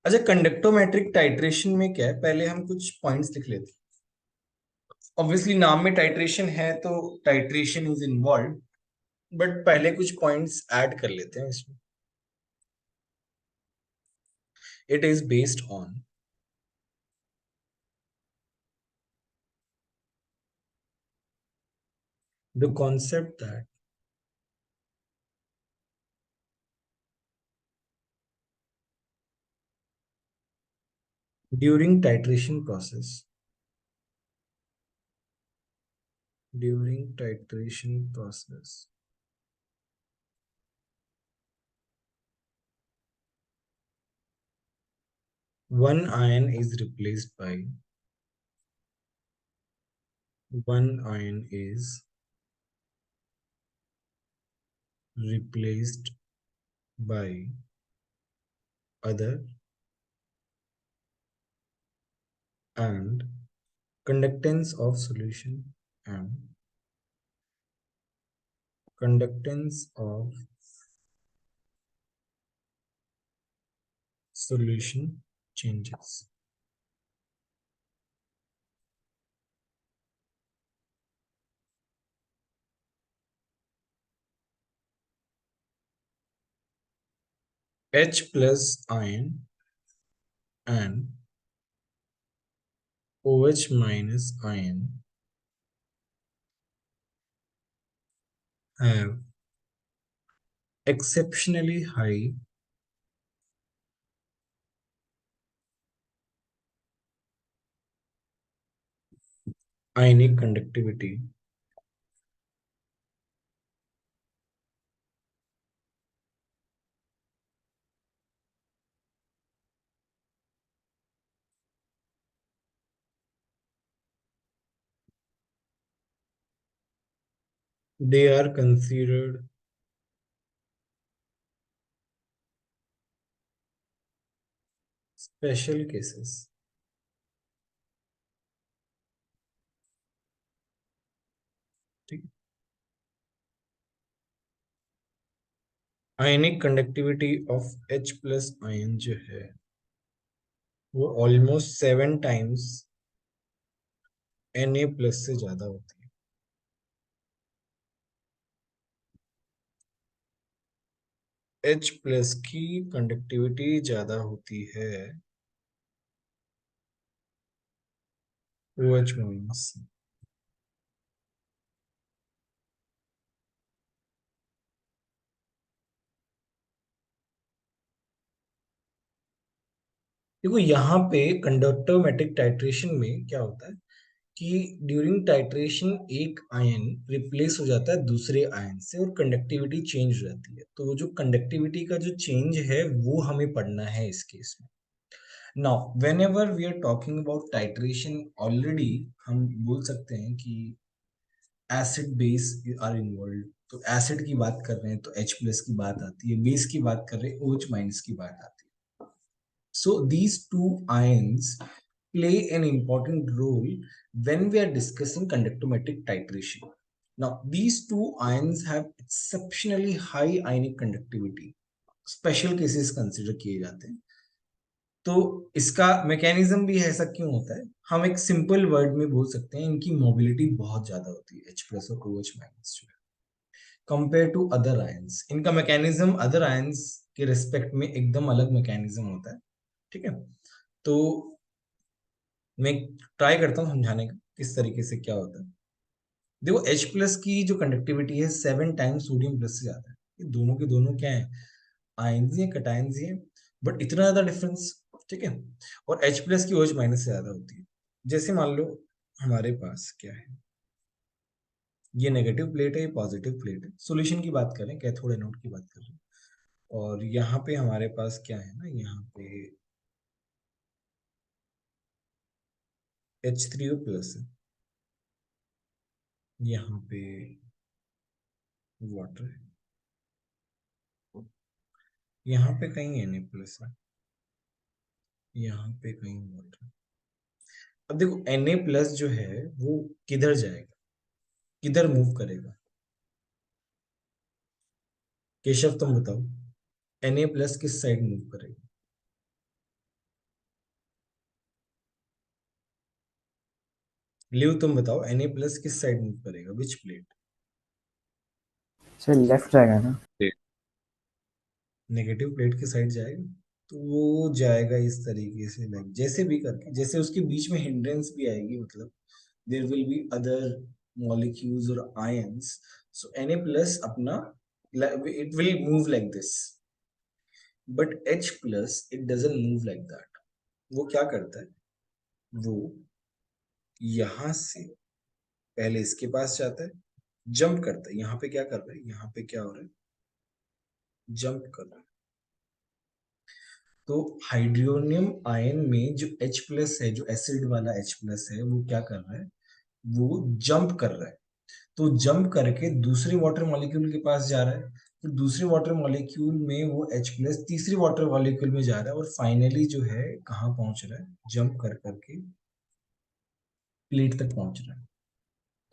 अच्छा, conductometric titration में क्या है, पहले हम कुछ पॉइंट्स लिख लेते हैं। ऑब्वियसली नाम में टाइट्रेशन है तो टाइट्रेशन इज इन्वॉल्व, बट पहले कुछ पॉइंट्स ऐड कर लेते हैं इसमें। It is based on the concept that during titration process during titration process, one ion is replaced by one ion is replaced by other, and conductance of solution and conductance of solution changes. H plus ion and OH minus ion have exceptionally high ionic conductivity they are considered special cases. ठीक, ionic conductivity of H plus ion जो है वो almost 7 times Na plus से ज्यादा होती है। H plus की conductivity ज्यादा होती है OH माइनस से। देखो यहाँ पे कंडक्टोमेट्रिक टाइट्रेशन में क्या होता है कि ड्यूरिंग टाइट्रेशन एक आयन रिप्लेस हो जाता है दूसरे आयन से और कंडक्टिविटी चेंज हो जाती है। तो जो कंडक्टिविटी का जो चेंज है वो हमें पढ़ना है इस केस में। Now whenever we are talking about titration, already हम बोल सकते हैं कि एसिड बेस आर इन्वॉल्व। तो एसिड की बात कर रहे हैं तो H प्लस की बात आती है, बेस की बात कर रहे हैं OH माइनस की बात आती है। So these two ions play an important role when we are discussing conductometric titration. Now, these two ions have exceptionally high ionic conductivity. Special cases consider किए जाते हैं। तो इसका मैकेनिज्म भी ऐसा क्यों होता है, हम एक सिंपल वर्ड में बोल सकते हैं इनकी मोबिलिटी बहुत ज्यादा होती है H प्लस और OH माइनस जो है कंपेयर टू अदर आयंस। इनका मैकेनिज्म अदर आयंस के रिस्पेक्ट में एकदम अलग मैकेनिज्म होता है। ठीक है, तो मैं ट्राई करता हूँ समझाने का किस तरीके से क्या होता है। देखो H प्लस की जो कंडक्टिविटी है 7 टाइम्स सोडियम प्लस से ज्यादा है। ये दोनों के दोनों क्या है, आयंस ही है, कैटायंस ही है, बट इतना ज्यादा डिफरेंस। ठीक है, और H प्लस की OH माइनस से ज्यादा होती है। जैसे मान लो हमारे पास क्या है, ये नेगेटिव प्लेट है, ये पॉजिटिव प्लेट है। सॉल्यूशन की बात करें, कैथोड एनोड की बात करें, और यहाँ पे हमारे पास क्या है ना, यहाँ पे H3O प्लस है, यहाँ पे वाटर है, यहाँ पे कहीं Na प्लस है, यहाँ पे कहीं वाटर। अब देखो Na प्लस जो है वो किधर जाएगा, किधर मूव करेगा, केशव तुम बताओ। Na प्लस किस साइड मूव करेगा? लिव तुम बताओ, Na+ किस साइड मूव करेगा, विच प्लेट? सर लेफ्ट जाएगा ना? नेगेटिव प्लेट की साइड जाएगा। तो वो जाएगा इस तरीके से, लाइक जैसे भी करके, जैसे उसके बीच में हिंड्रेंस भी आएगी, मतलब there will be other molecules और आयंस, सो Na+ अपना it will move like this, but H+ it doesn't move like that. वो क्या करता है, वो यहां से पहले इसके पास जाता है, जंप करता है, यहाँ पे क्या कर रहा है, यहाँ पे क्या हो रहा है, जंप कर रहा है। तो हाइड्रोनियम आयन में जो H+ है, जो एसिड वाला H+ है, वो क्या कर रहा है, वो जंप कर रहा है। तो जंप करके दूसरे वाटर मॉलिक्यूल के पास जा रहा है, फिर दूसरे वाटर मॉलिक्यूल में वो H+ तीसरे वाटर मॉलिक्यूल में जा रहा है, और फाइनली जो है कहाँ पहुंच रहा है, जंप कर करके प्लेट तक पहुंच रहा है।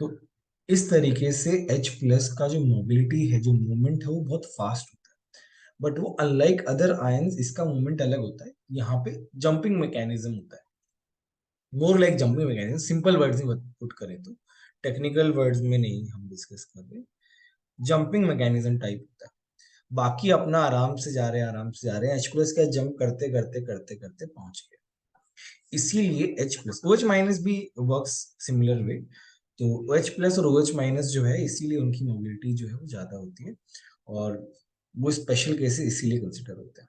तो इस तरीके से H+ का जो मोबिलिटी है, जो मूवमेंट है, वो बहुत फास्ट होता है। बट वो अनलाइक अदर आयंस, इसका मूवमेंट अलग होता है, यहाँ पे जंपिंग मैकेनिज्म होता है, more like jumping mechanism, simple words में पुट करें तो, टेक्निकल वर्ड्स में नहीं हम डिस्कस कर रहे, जंपिंग मैकेनिज्म टाइप होता है। बाकी अपना आराम से जा रहे हैं, आराम से जा रहे हैं, H+ का जंप करते करते करते करते पहुंच गए। इसीलिए H+, OH- भी वर्क्स सिमिलर वे। तो OH+ और OH- जो है, इसीलिए उनकी मोबिलिटी जो है वो ज्यादा होती है, और वो स्पेशल केसेस इसीलिए कंसिडर होते हैं।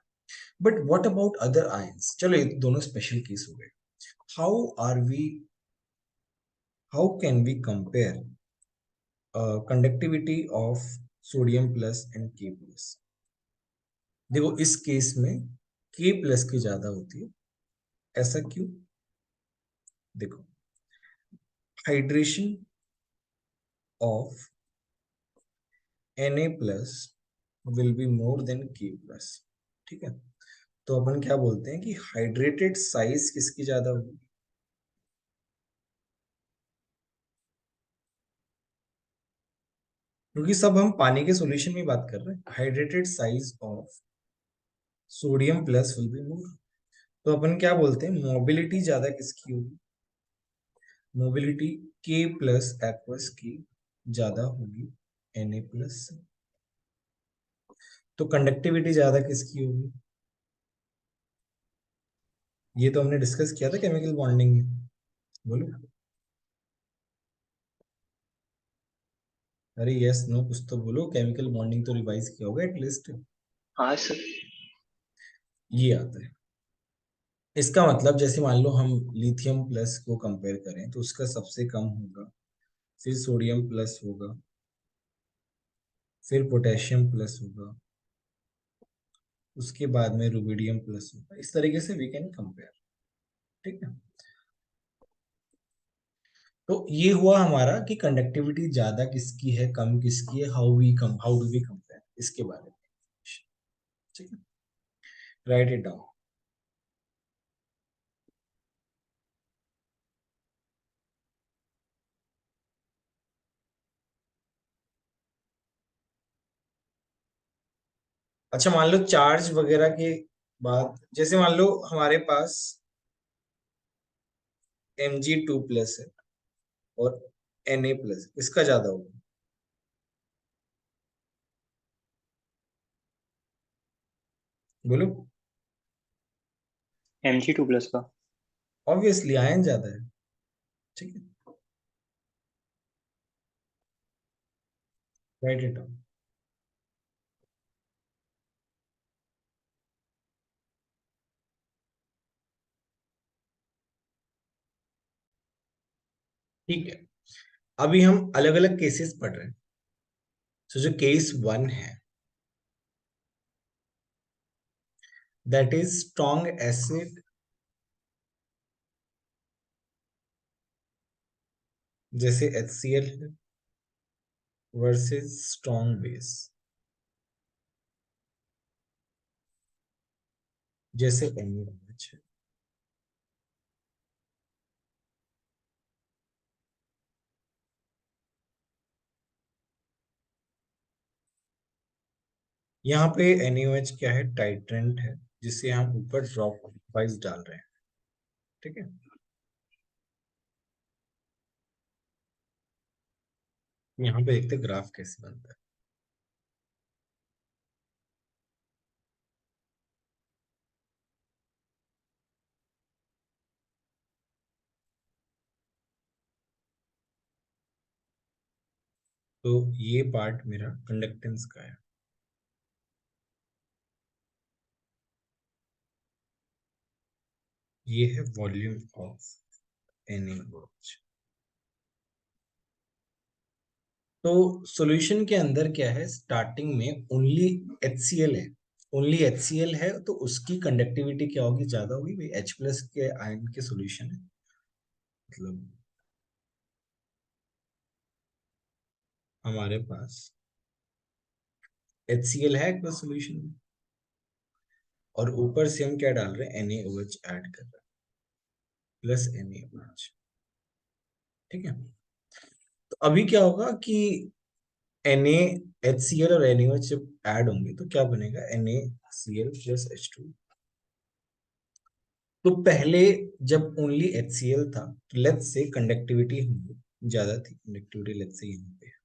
But what about other ions, चलो ये दोनों स्पेशल केस हो गए। How are we, how can we compare conductivity of sodium+ and K+? देखो इस केस में K+ की ज्यादा होती है, ऐसा क्यों? देखो, hydration of Na+ will be more than K+, ठीक है? तो अपन क्या बोलते हैं कि हाइड्रेटेड साइज किसकी ज्यादा होगी? क्योंकि सब हम पानी के सॉल्यूशन में बात कर रहे हैं, hydrated size of sodium+ will be more. तो अपन क्या बोलते हैं, मोबिलिटी ज्यादा किसकी होगी? मोबिलिटी K+ एक्वस की ज्यादा होगी Na+ से। तो कंडक्टिविटी ज्यादा किसकी होगी? ये तो हमने डिस्कस किया था केमिकल बॉन्डिंग में, बोलो। अरे यस नो कुछ तो बोलो, केमिकल बॉन्डिंग तो रिवाइज किया होगा एटलीस्ट। हाँ सर। ये आता है, इसका मतलब जैसे मान लो हम लिथियम+ को कंपेयर करें, तो उसका सबसे कम होगा, फिर सोडियम+ होगा, फिर पोटेशियम+ होगा, उसके बाद में रुबिडियम+ होगा, इस तरीके से वी कैन कंपेयर, ठीक है? तो ये हुआ हमारा कि कंडक्टिविटी ज्यादा किसकी है, कम किसकी है, हाउ डू वी कंपेयर, इसके बारे में, ठीक है? Right it down. अच्छा मान लो चार्ज वगैरह के बाद, जैसे मान लो हमारे पास Mg2+ है और Na+, इसका ज्यादा होगा, बोलो। Mg2+ का। ऑब्वियसली आयन ज्यादा है, ठीक है? Right it down. ठीक है, अभी हम अलग अलग केसेस पढ़ रहे हैं। तो जो केस 1 है, दैट इज स्ट्रॉन्ग एसिड जैसे HCl है वर्सेस स्ट्रॉन्ग बेस जैसे NaOH है। यहाँ पे NaOH क्या है, टाइट्रेंट है, जिसे हम ऊपर ड्रॉप वाइज डाल रहे हैं, ठीक है? यहाँ पे देखते ग्राफ कैसे बनता है। तो ये पार्ट मेरा कंडक्टेंस का है, ये है वॉल्यूम ऑफ NaOH। तो सॉल्यूशन के अंदर क्या है, स्टार्टिंग में ओनली HCl है, ओनली HCl है, तो उसकी कंडक्टिविटी क्या होगी, ज्यादा होगी भाई, H प्लस के आयन के सॉल्यूशन है, मतलब हमारे पास HCl है एक बस सॉल्यूशन में, और ऊपर से हम क्या डाल रहे हैं, NaOH ऐड कर रहे हैं, प्लस NaOH। ठीक है, तो अभी क्या होगा कि HCl और NaOH जब ऐड होंगे तो क्या बनेगा, NaCl प्लस H2। तो पहले जब ओनली HCl था, तो लेट्स से कंडक्टिविटी ज्यादा थी, कंडक्टिविटी लेट्स से यहाँ पे,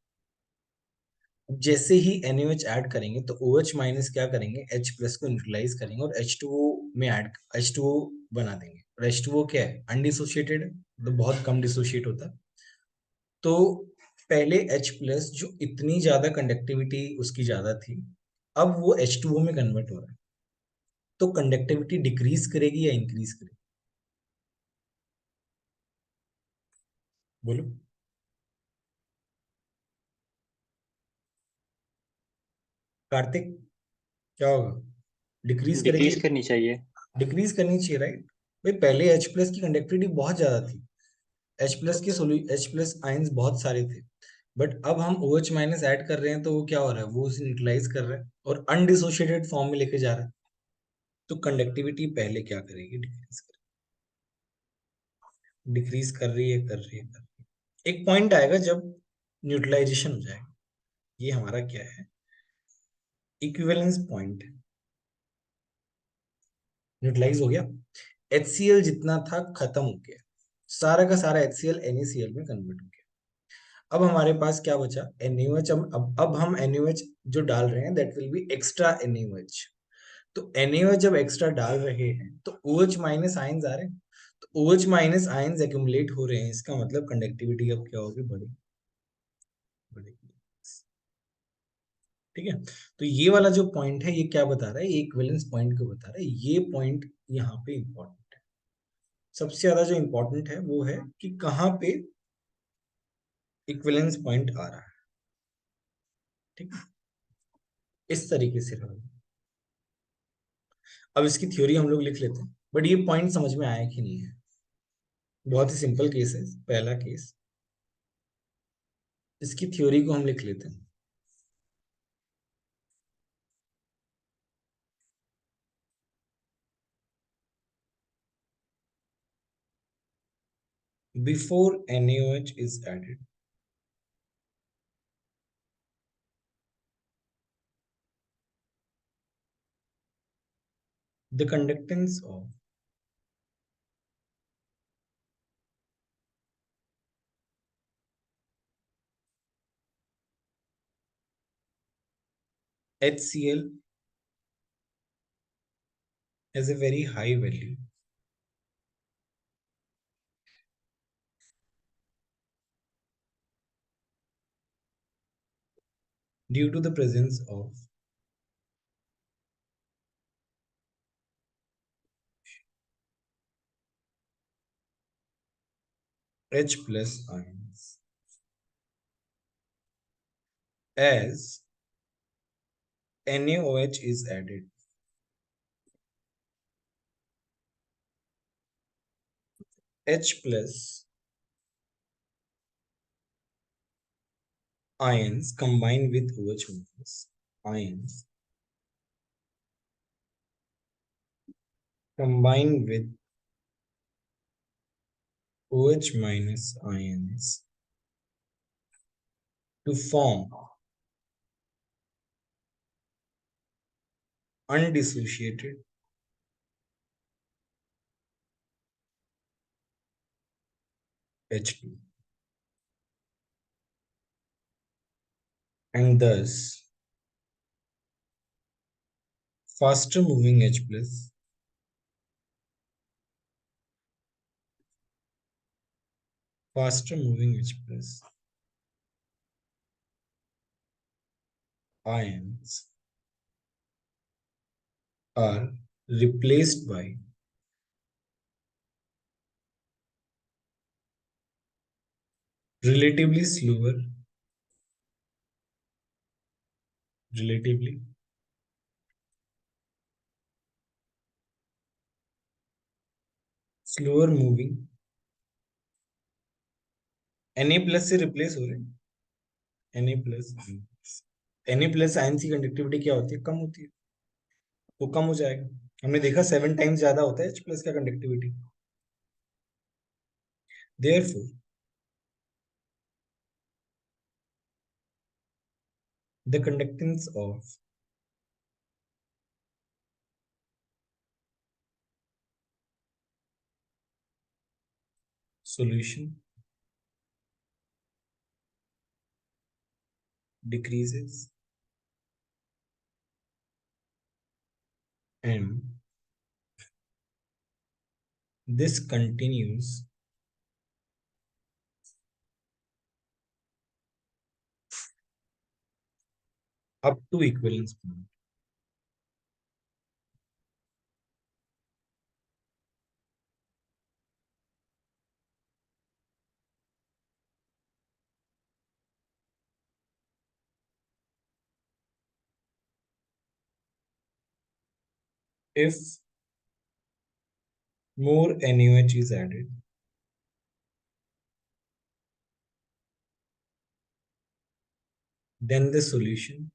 जैसे ही NaOH ऐड करेंगे तो OH माइनस क्या करेंगे, H प्लस को न्यूट्रलाइज करेंगे और H2O में ऐड H2O बना देंगे, और H2O क्या है, अनडिसोशिएटेड है, तो बहुत कम डिसोशिएट होता है। तो पहले H प्लस जो इतनी ज्यादा कंडक्टिविटी उसकी ज्यादा थी, अब वो H2O में कन्वर्ट हो रहा है, तो कंडक्टिविटी डिक्रीज करेगी या इंक्रीज करेगी, बोलो कार्तिक, क्या होगा, डिक्रीज करेगी, डिक्रीज करनी चाहिए। डिक्रीज करनी चाहिए, राइट। भाई पहले H प्लस की कंडक्टिविटी बहुत ज्यादा थी, H प्लस के H प्लस आयंस बहुत सारे थे, बट अब हम OH माइनस ऐड कर रहे हैं, तो वो क्या हो रहा है, वो उसे न्यूट्रलाइज कर रहा है और अनडिसोशिएटेड फॉर्म में लेके जा रहा है, तो कंडक्टिविटी पहले क्या करेगी, डिक्रीज कर रही है, कर रही है, कर रही है। एक पॉइंट आएगा जब न्यूट्रलाइजेशन हो जाएगा, ये हमारा क्या है, इक्विवेलेंस पॉइंट, न्यूट्रलाइज हो गया, HCl जितना था खत्म हो गया, सारा का सारा HCl NaCl में कन्वर्ट हो गया। अब हमारे पास क्या बचा, NaOH। अब हम NaOH जो डाल रहे हैं that will be extra NaOH। तो NaOH जब एक्स्ट्रा डाल रहे हैं तो OH माइनस आयंस आ रहे हैं, तो OH माइनस आयंस एक्यूमुलेट हो रहे हैं, इसका मतलब कंडक्टिविटी अब क्या होगी, बढ़ेगी, बढ़ेगी। ठीक है, तो ये वाला जो पॉइंट है ये क्या बता रहा है, ये इक्विवेलेंस पॉइंट को बता रहा है, ये पॉइंट यहाँ पे इंपॉर्टेंट है। सबसे ज्यादा जो इंपॉर्टेंट है वो है कि कहाँ पे इक्विवेलेंस पॉइंट आ रहा है। ठीक है, इस तरीके से रहा। अब इसकी थ्योरी हम लोग लिख लेते हैं, बट ये पॉइंट समझ में आया कि नहीं है, बहुत ही सिंपल केस है, पहला केस, इसकी थ्योरी को हम लिख लेते हैं। Before NaOH is added, the conductance of HCl has a very high value due to the presence of H plus ions. As NaOH is added, H plus ions combine with OH minus ions combine with OH minus ions to form undissociated H2. and thus faster moving H plus ions are replaced by relatively slower relatively slower moving Na plus से replace हो रहे हैं Na plus ion की conductivity क्या होती है, कम होती है, वो कम हो जाएगा। हमने देखा 7 टाइम्स ज्यादा होता है H प्लस का conductivity. Therefore the conductance of solution decreases and this continues up to equivalence point. If more NaOH is added, then the solution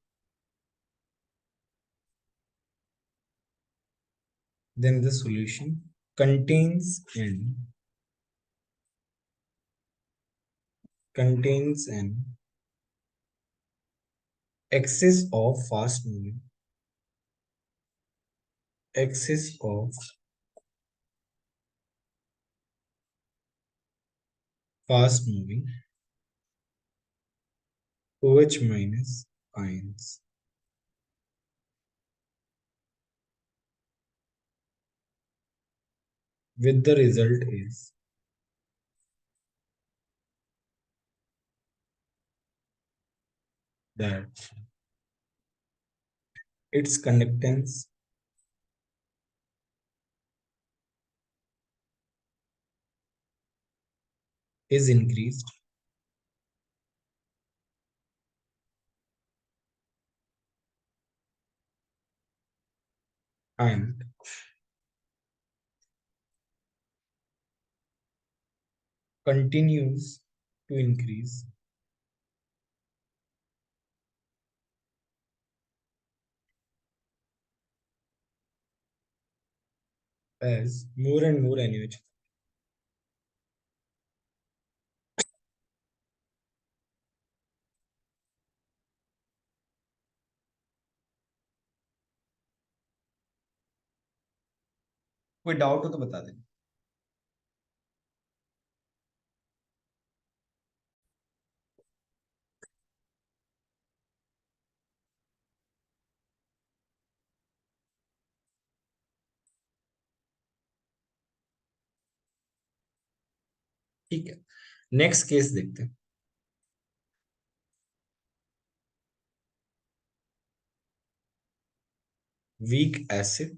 contains an excess of fast moving OH minus ions. With the result is that its conductance is increased and continues to increase as more and more NaOH। कोई doubt हो तो बता दें। ठीक है, next case देखते हैं। Weak acid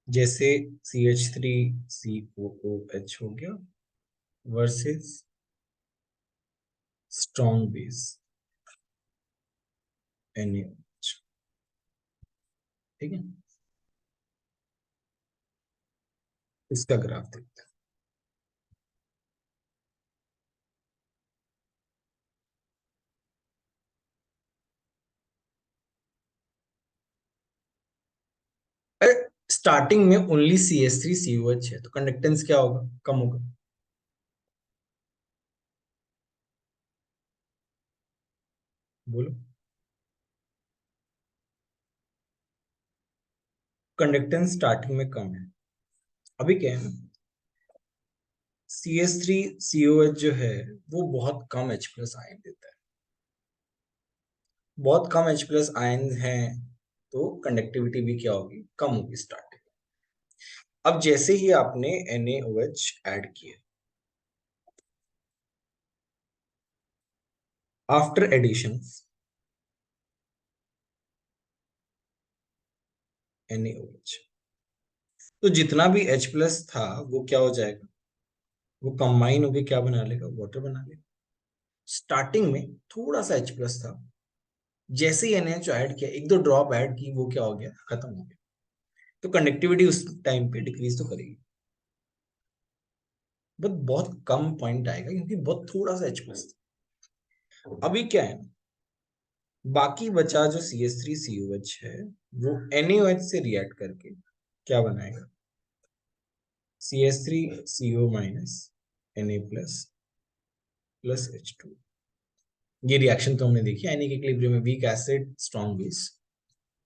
जैसे CH3COOH हो गया वर्सेस स्ट्रॉन्ग बेस NaOH। ठीक है, इसका ग्राफ देखते हैं। स्टार्टिंग में ओनली CH3COH है तो कंडक्टेंस क्या होगा, कम होगा। बोलो, कंडक्टेंस स्टार्टिंग में कम है। अभी क्या है, CH3COH जो है वो बहुत कम H प्लस आयन देता है, बहुत कम H प्लस आयन हैं तो कंडक्टिविटी भी क्या होगी, कम होगी स्टार्टिंग। अब जैसे ही आपने NaOH ऐड किया, आफ्टर एडिशन NaOH, तो जितना भी H प्लस था वो क्या हो जाएगा, वो कंबाइन होके क्या बना लेगा, वाटर बना लेगा। स्टार्टिंग में थोड़ा सा H प्लस था, जैसे ही NaOH ऐड किया, एक दो ड्रॉप ऐड की, वो क्या हो गया, खत्म हो गया। तो कंडक्टिविटी उस टाइम पे डिक्रीज तो करेगी, बट बहुत कम पॉइंट आएगा क्योंकि बहुत थोड़ा सा H प्लस था। अभी क्या है, बाकी बचा जो CH3COH है, वो NaOH से रिएक्ट करके क्या बनाएगा, CH3CO minus Na plus plus H2। ये रिएक्शन तो हमने देखी आयनिक इक्विलिब्रियम में, वीक एसिड स्ट्रॉन्ग बेस।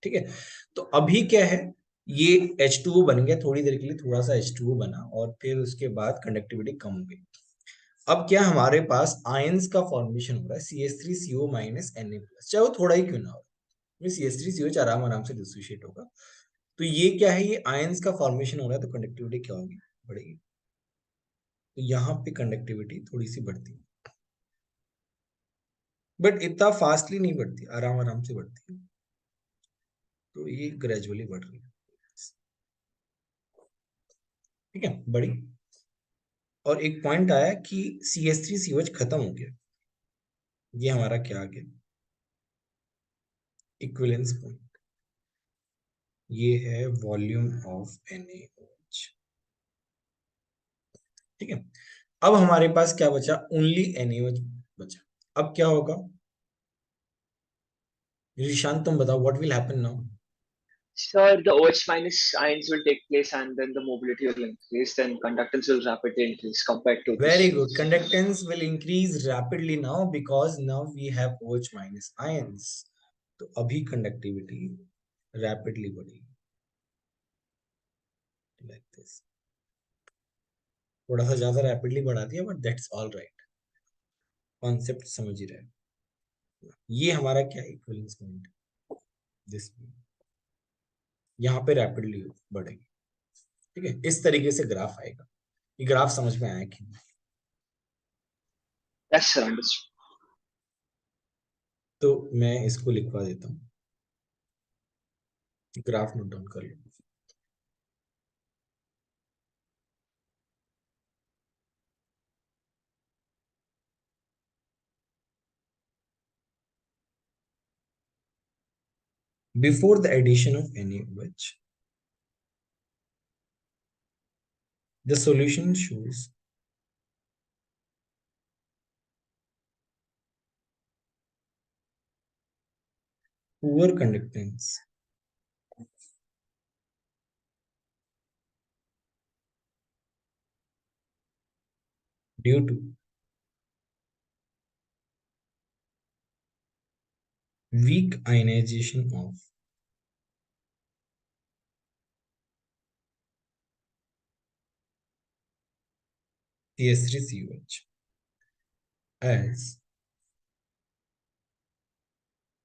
ठीक है, तो अभी क्या है, ये H2O बन गया, थोड़ी देर के लिए थोड़ा सा H2O बना और फिर उसके बाद कंडक्टिविटी कम हो गई। अब क्या हमारे पास आयंस का फॉर्मेशन हो रहा है, CH3CO माइनस Na प्लस, चाहे वो थोड़ा ही क्यों ना हो, CH3COH आराम आराम से डिसोसिएट होगा। तो ये क्या है, ये आयंस का फॉर्मेशन हो रहा है, तो कंडक्टिविटी क्या होगी, बढ़ेगी। तो यहाँ पे कंडक्टिविटी थोड़ी सी बढ़ती है, बट इतना फास्टली नहीं बढ़ती, आराम आराम से बढ़ती है। तो ये ग्रेजुअली बढ़ रही है। ठीक है, बड़ी। और एक पॉइंट आया कि CH3COH खत्म हो गया, ये हमारा क्या आ गया, इक्विवेलेंस पॉइंट। ये है वॉल्यूम ऑफ NaOH। ठीक है, अब हमारे पास क्या बचा, ओनली NaOH बचा। अब क्या होगा, ऋषांत तुम बताओ, what will happen now. Sir, the OH minus ions will take place and then the mobility will increase, then conductance will rapidly increase compared to Very this. good. Conductance will increase rapidly now because now we have OH minus ions. तो अभी conductivity rapidly बढ़ेगी, like this. थोड़ा सा ज्यादा rapidly बढ़ा दिया, but that's all right. Concept समझ ही रहे। ये हमारा क्या equivalence point, this यहाँ पे rapidly बढ़ेगी। ठीक है, इस तरीके से ग्राफ आएगा। ये ग्राफ समझ में आया कि नहीं? Yes, sir, understood. तो मैं इसको लिखवा देता हूँ, ग्राफ नोट डाउन कर लो। Before the addition of NaOH, the solution shows poor conductance due to weak ionization of CH3COH as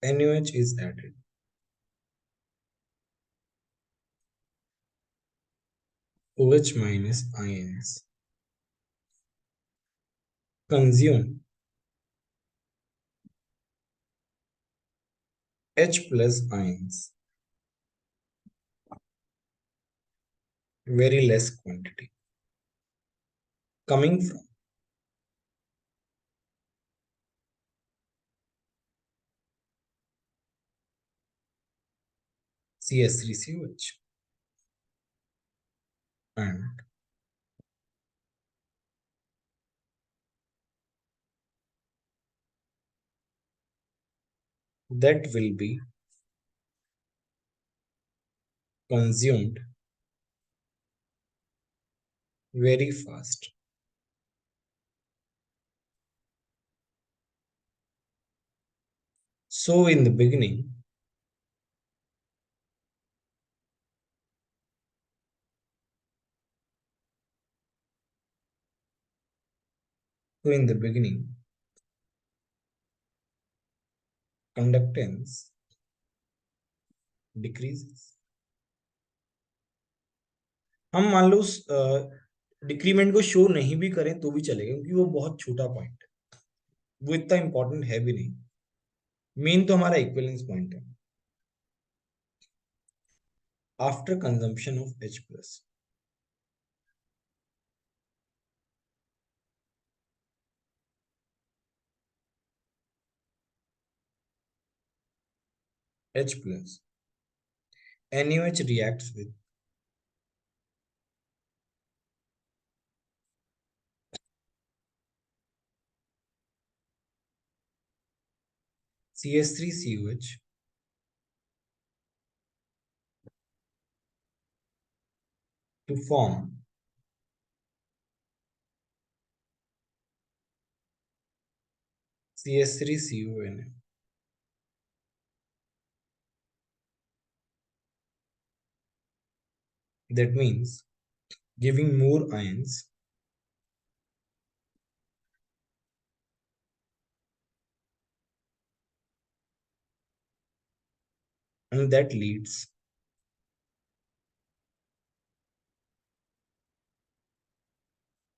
NaOH is added. OH minus ions consume H plus ions, very less quantity, coming from CH3COH, and that will be consumed very fast. So in the beginning, so in the beginning, conductance decreases. हम मान लो उस decrement को show नहीं भी करें तो भी चलेगा, क्योंकि वो बहुत छोटा पॉइंट है, वो इतना इंपॉर्टेंट है भी नहीं। मेन तो हमारा इक्विवेलेंस पॉइंट है after consumption of H plus. H plus NaOH reacts with CH3COH to form CH3CONA. That means giving more ions, and that leads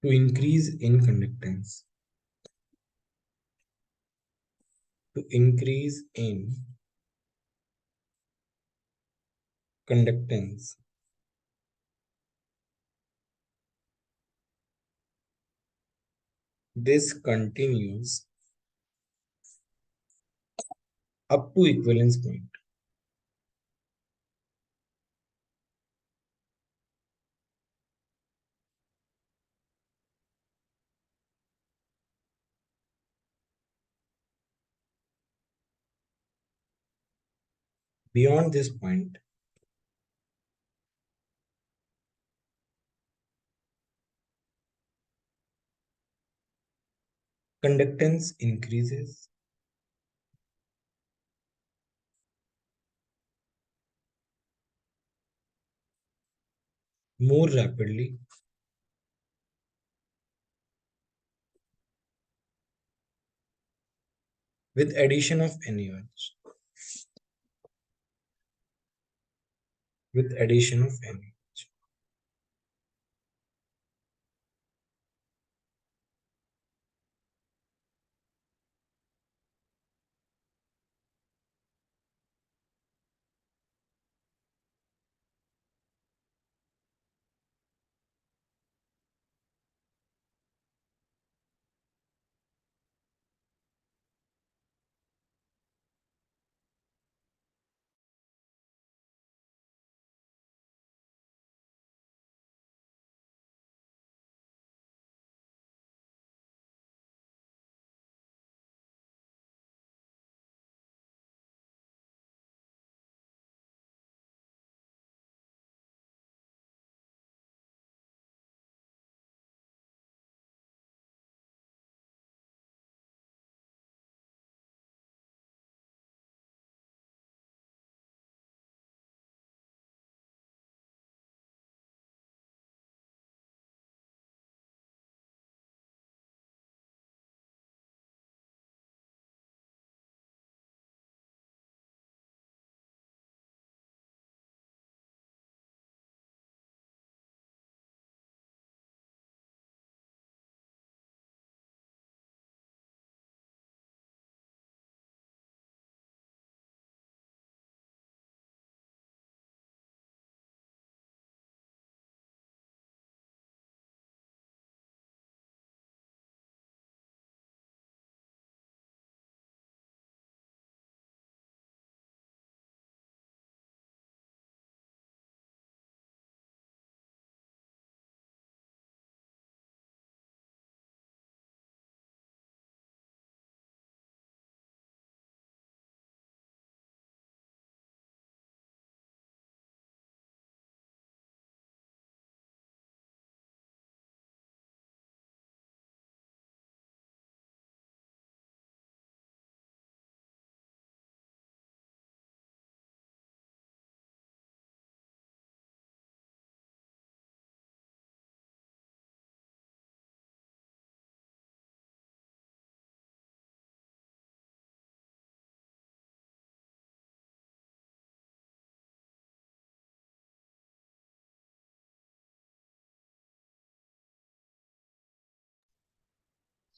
to increase in conductance. To increase in conductance. This continues up to equivalence point. Beyond this point, conductance increases more rapidly with addition of NaOH. With addition of NaOH.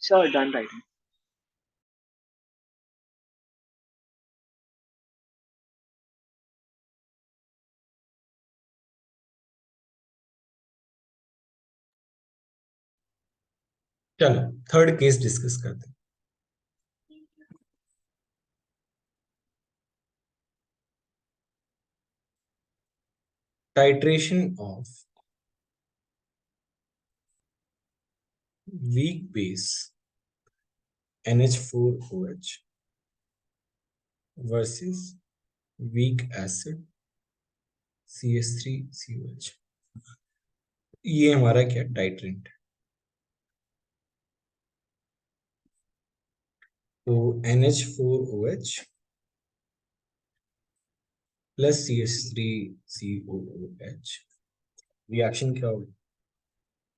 Sir, done writing. चलो third case discuss करते हैं. Titration of weak base NH4OH versus weak acid CH3COH. ये हमारा क्या titrant. तो NH4OH plus CH3COOH reaction क्या होगी.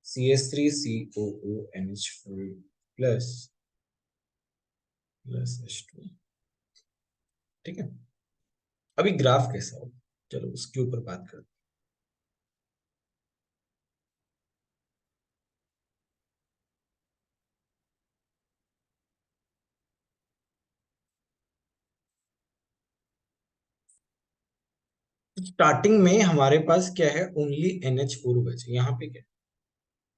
CH3COONH4 plus plus H2. ठीक है. अभी ग्राफ कैसा होगा, चलो उसके ऊपर बात करते हैं. स्टार्टिंग में हमारे पास क्या है, ओनली NH4OH. यहाँ पे क्या,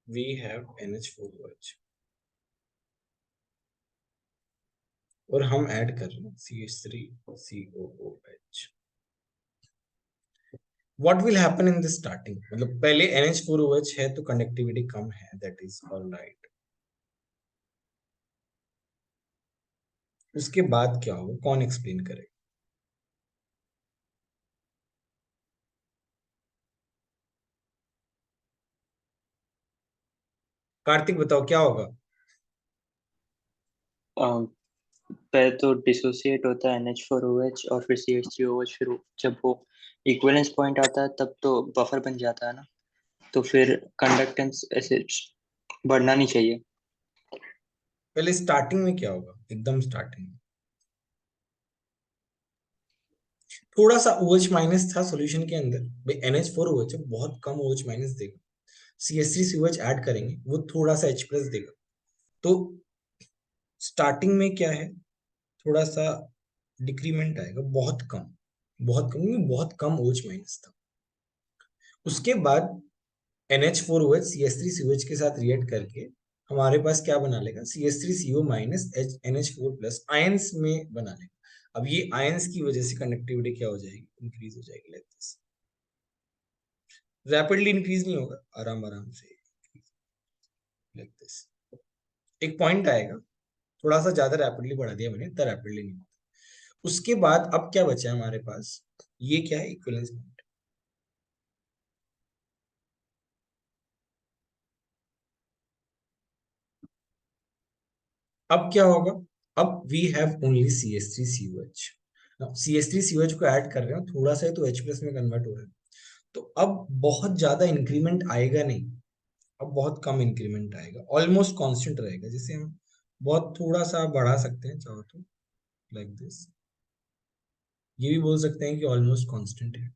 वी हैव NH4OH और हम ऐड कर रहे हैं CH3COOH. What will happen in the starting, मतलब पहले NH4OH है तो कंडक्टिविटी कम है, दैट इज ऑल राइट. उसके बाद क्या होगा, कौन एक्सप्लेन करेगा. कार्तिक बताओ क्या होगा. पहले तो डिसोसिएट होता है NH4OH और फिर CH3OH, फिर जब वो इक्विवेलेंस पॉइंट आता है तब तो बफर बन जाता है ना, तो फिर कंडक्टेंस ऐसे बढ़ना नहीं चाहिए. पहले स्टार्टिंग में क्या होगा, एकदम स्टार्टिंग में थोड़ा सा OH माइनस था सॉल्यूशन के अंदर. भाई NH4OH बहुत कम OH माइनस देगा. CH3COH ऐड करेंगे वो थोड़ा सा H प्लस देगा. तो स्टार्टिंग में क्या है, थोड़ा सा डिक्रीमेंट आएगा, बहुत कम, बहुत कम क्योंकि बहुत कम OH माइनस था. उसके बाद NH4OH CH3COH के साथ रिएक्ट करके हमारे पास क्या बना लेगा, CH3CO minus NH4 plus ions में बना लेगा. अब ये आयंस की वजह से कंडक्टिविटी क्या हो जाएगी, इंक्रीज हो जाएगी. लाइक दिस, रैपिडली इंक्रीज नहीं होगा, आराम आराम से लाइक दिस. एक पॉइंट आएगा, थोड़ा सा ज्यादा रैपिडली बढ़ा दिया मैंने, इतना रैपिडली नहीं होता. उसके बाद अब क्या बचा है हमारे पास, ये क्या है, इक्विवेलेंस पॉइंट. अब क्या होगा, अब we have only CH3COH. CH3COH को ऐड कर रहे हैं, थोड़ा सा ही तो H प्लस में कन्वर्ट हो रहा है. तो अब बहुत ज्यादा इंक्रीमेंट आएगा नहीं, अब बहुत कम इंक्रीमेंट आएगा, ऑलमोस्ट कांस्टेंट रहेगा. जैसे हम बहुत थोड़ा सा बढ़ा सकते हैं चाहो तो, लाइक दिस. ये भी बोल सकते हैं कि ऑलमोस्ट कांस्टेंट है,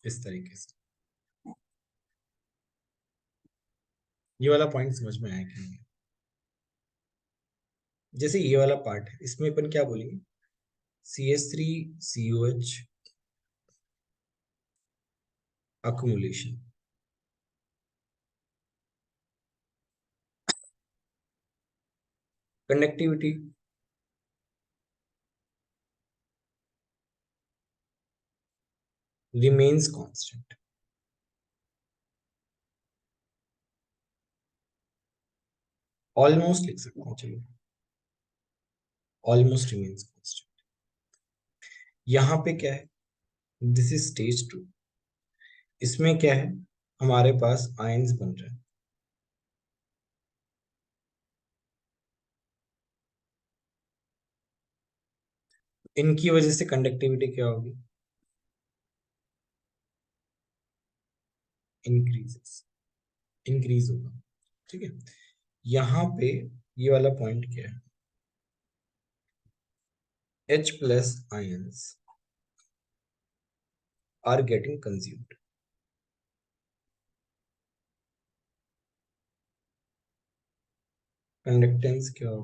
इस तरीके से. ये वाला पॉइंट समझ में आया कि नहीं. जैसे ये वाला पार्ट है, इसमें अपन क्या बोलेंगे, CH3COH accumulation. Conductivity remains constant. Almost लिख सकते हैं, चलो almost remains constant. यहाँ पे क्या है, दिस इज स्टेज 2. इसमें क्या है, हमारे पास आयंस बन रहे हैं. इनकी वजह से कंडक्टिविटी क्या होगी, इंक्रीजेस, इंक्रीज होगा. ठीक है. यहाँ पे ये वाला पॉइंट क्या है, H plus ions are getting consumed. Conductance क्या हो,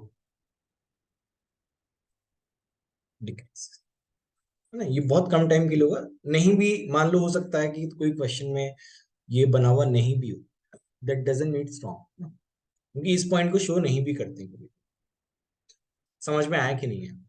डिक्रीज है ना। ये बहुत कम टाइम के लिए होगा, नहीं भी मान लो, हो सकता है कि कोई क्वेश्चन में ये बना हुआ नहीं भी हो, that doesn't mean it's wrong, क्योंकि इस पॉइंट को शो नहीं भी करते कभी। समझ में आया कि नहीं है?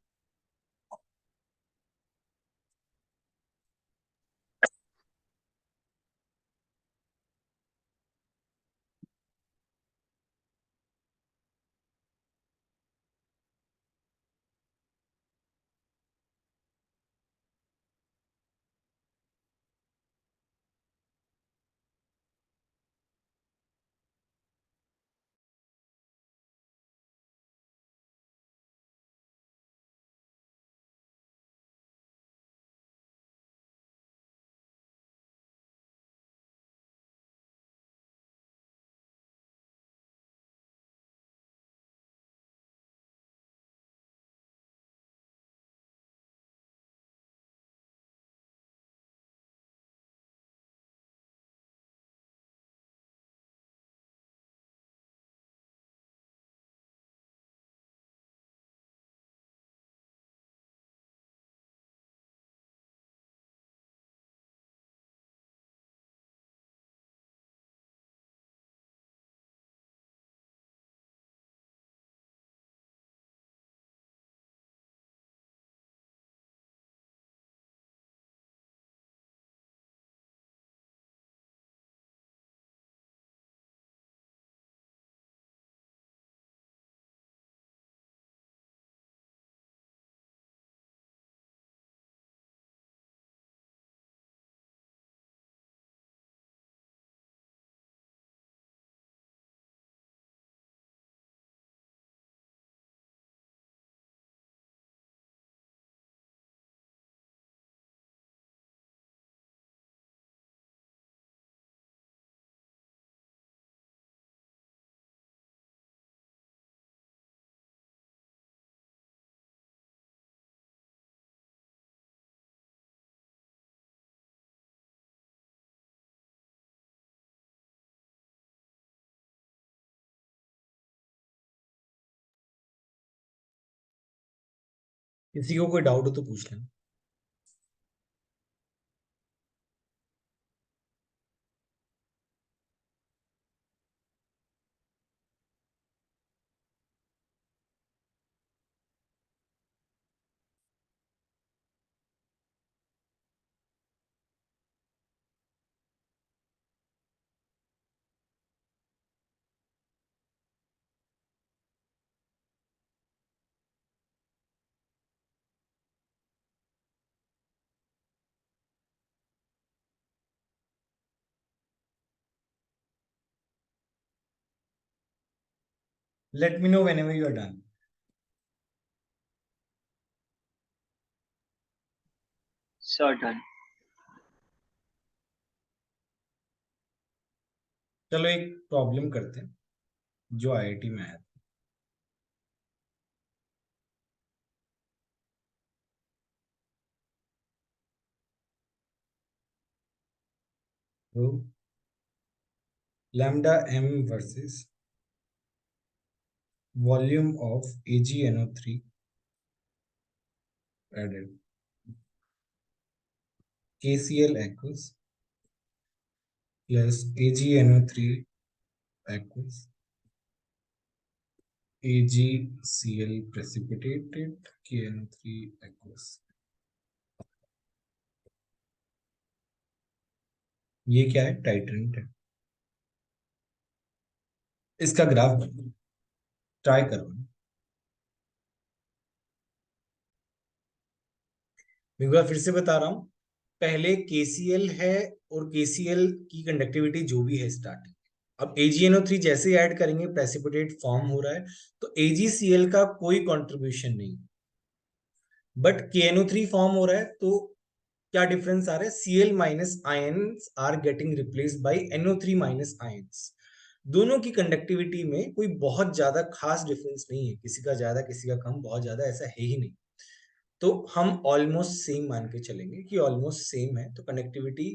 किसी को कोई डाउट हो तो पूछ लेना। Let me know whenever you are done. Sure, done. चलो एक प्रॉब्लम करते हैं जो आईआईटी में आया था। तो lambda m versus volume of AgNO3 added KCl aqueous plus AgNO3 aqueous AgCl precipitated KNO3 aqueous। ये क्या है? टाइट्रेंट है। इसका ग्राफ ट्राई करो। एक बार फिर से बता रहा हूं, पहले KCl है और KCl की कंडक्टिविटी जो भी है स्टार्टिंग। अब AgNO3 जैसे ऐड करेंगे प्रेसिपिटेट फॉर्म हो रहा है, तो AgCl का कोई कंट्रीब्यूशन नहीं, बट KNO3 फॉर्म हो रहा है, तो क्या डिफरेंस आ रहा है? Cl minus ions are getting replaced by NO3 minus ions. दोनों की कंडक्टिविटी में कोई बहुत ज्यादा खास डिफरेंस नहीं है, किसी का ज्यादा किसी का कम, बहुत ज्यादा ऐसा है ही नहीं। तो हम ऑलमोस्ट सेम मान के चलेंगे कि ऑलमोस्ट सेम है, तो कनेक्टिविटी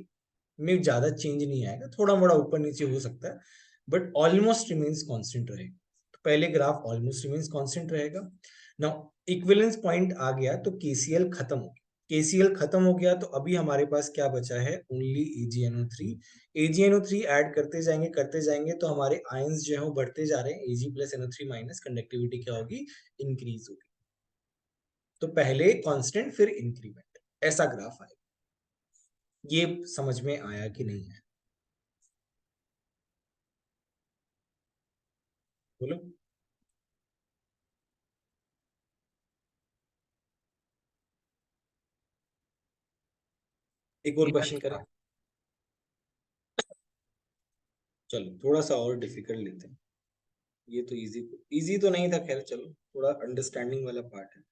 में ज्यादा चेंज नहीं आएगा, थोड़ा बड़ा ऊपर नीचे हो सकता है, बट ऑलमोस्ट रिमेन्स कांस्टेंट रहेगा। पहले ग्राफ ऑलमोस्ट रिमेन्स कांस्टेंट रहेगा। नाउ इक्विवेलेंस पॉइंट आ गया तो केसीएल खत्म हो गया। केसीएल खत्म हो गया तो अभी हमारे पास क्या बचा है, ओनली AgNO3। AgNO3 ऐड करते जाएंगे तो हमारे आयंस जो है वो बढ़ते जा रहे हैं। Ag plus NO3 minus, conductivity क्या होगी, इंक्रीज होगी। तो पहले कांस्टेंट फिर इंक्रीमेंट, ऐसा ग्राफ आएगा। ये समझ में आया कि नहीं है, बोलो। एक और क्वेश्चन करें, चलो थोड़ा सा और डिफिकल्ट लेते हैं। ये तो इजी, इजी तो नहीं था, खैर चलो थोड़ा अंडरस्टैंडिंग वाला पार्ट है।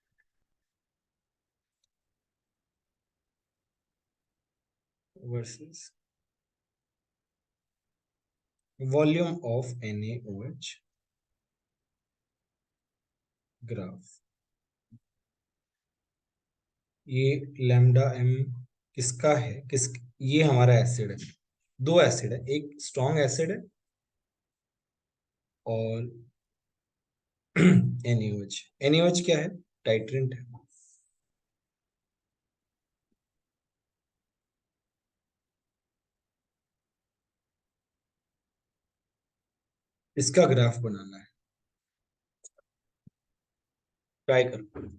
Versus volume of NaOH graph. ये लैम्डा m किसका है, ये हमारा एसिड है। दो एसिड है, एक स्ट्रॉन्ग एसिड है और NaOH। NaOH क्या है, टाइट्रेंट है। इसका ग्राफ बनाना है, ट्राई करो।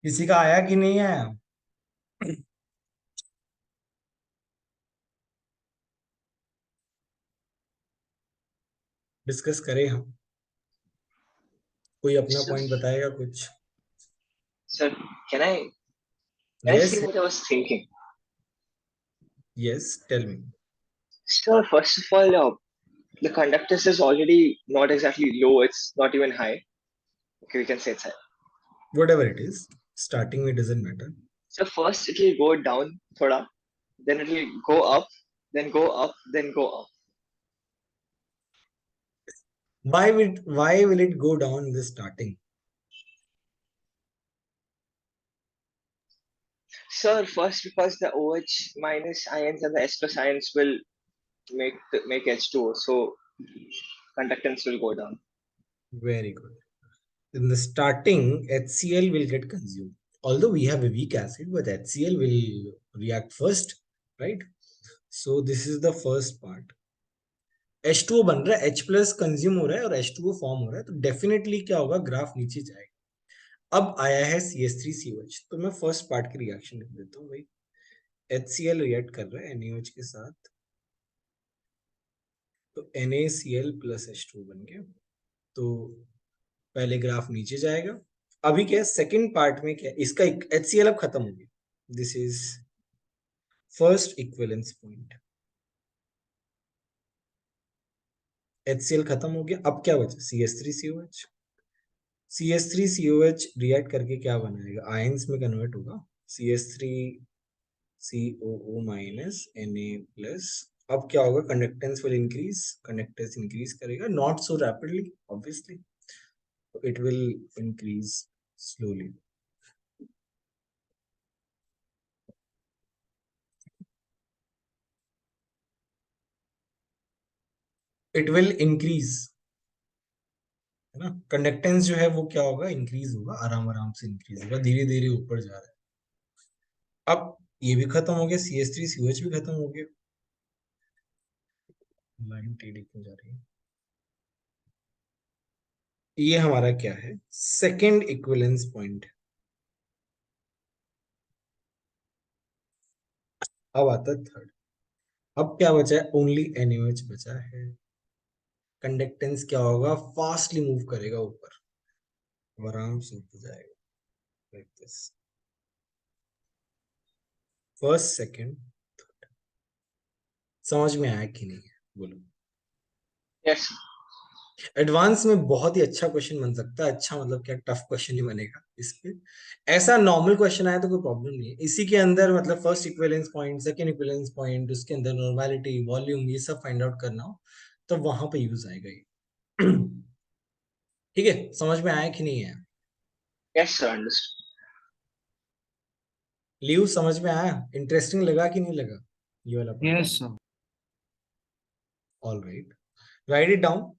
किसी का आया कि नहीं आया? डिस्कस करें हम, कोई अपना So, पॉइंट बताएगा कुछ? sir, can I yes, say what I was thinking? Yes, tell me. So first of all, the conductance is already not exactly low, it's not even high. Okay, we can say it's high. Whatever it is, starting में doesn't matter. So first it will go down thoda, then it will go up, then go up, then go up. Why will it go down in the starting? Sir, first because the OH minus ions and the H plus ions will make H2O, so conductance will go down. Very good. In the starting, HCl will get consumed. Although we have a weak acid, but HCl will react first, right? So this is the first part. H2O बन रहा है, H plus consume हो रहा है और H2O form हो रहा है, तो डेफिनेटली क्या होगा, ग्राफ नीचे जाएगा. अब आया है CH3COH, तो मैं फर्स्ट पार्ट की रिएक्शन लिख देता हूँ भाई. HCl रिएक्ट कर रहा है NaOH के साथ, तो NaCl plus H2O बन गया. तो पहले ग्राफ नीचे जाएगा. अभी क्या है, सेकंड पार्ट में क्या है, इसका HCl अब खत्म हो गया. This is first equivalence point. HCl खत्म हो गया. अब क्या बचा, CH3COH. CH3COH रिएक्ट करके क्या बनाएगा, आयंस में कन्वर्ट होगा. CH3COO minus Na plus. अब क्या होगा, conductance will increase. Conductance increase करेगा, not so rapidly obviously, it will increase slowly. It will increase, है ना. कंडक्टेंस जो है वो क्या होगा, इंक्रीज होगा, आराम आराम से इंक्रीज होगा, धीरे धीरे ऊपर जा रहा है. अब ये भी खत्म हो गया, CH3COH भी खत्म हो गया. लाइन टेढ़ी क्यों जा रही है? ये हमारा क्या है, सेकेंड इक्विवेलेंस पॉइंट. अब आता है थर्ड. अब क्या बचा है, ओनली NaOH बचा है. कंडक्टेंस क्या होगा, फास्टली मूव करेगा ऊपर, आराम से ऊपर जाएगा, लाइक दिस. फर्स्ट, सेकेंड, समझ में आया कि नहीं है, बोलो. Yes. एडवांस में बहुत ही अच्छा क्वेश्चन बन सकता है. अच्छा मतलब क्या, टफ क्वेश्चन ही बनेगा इस पे. ऐसा नॉर्मल क्वेश्चन आया तो कोई प्रॉब्लम नहीं है. इसी के अंदर मतलब first equivalence point, second equivalence point, उसके अंदर नॉर्मेलिटी, वॉल्यूम, ये सब फाइंड आउट करना हो तो वहां पे यूज आएगा ये. ठीक है, समझ में आया कि नहीं आया? Yes, sir, understood. लीव समझ में आया, इंटरेस्टिंग लगा कि नहीं लगा ये वाला? Yes, sir. All right, right it down.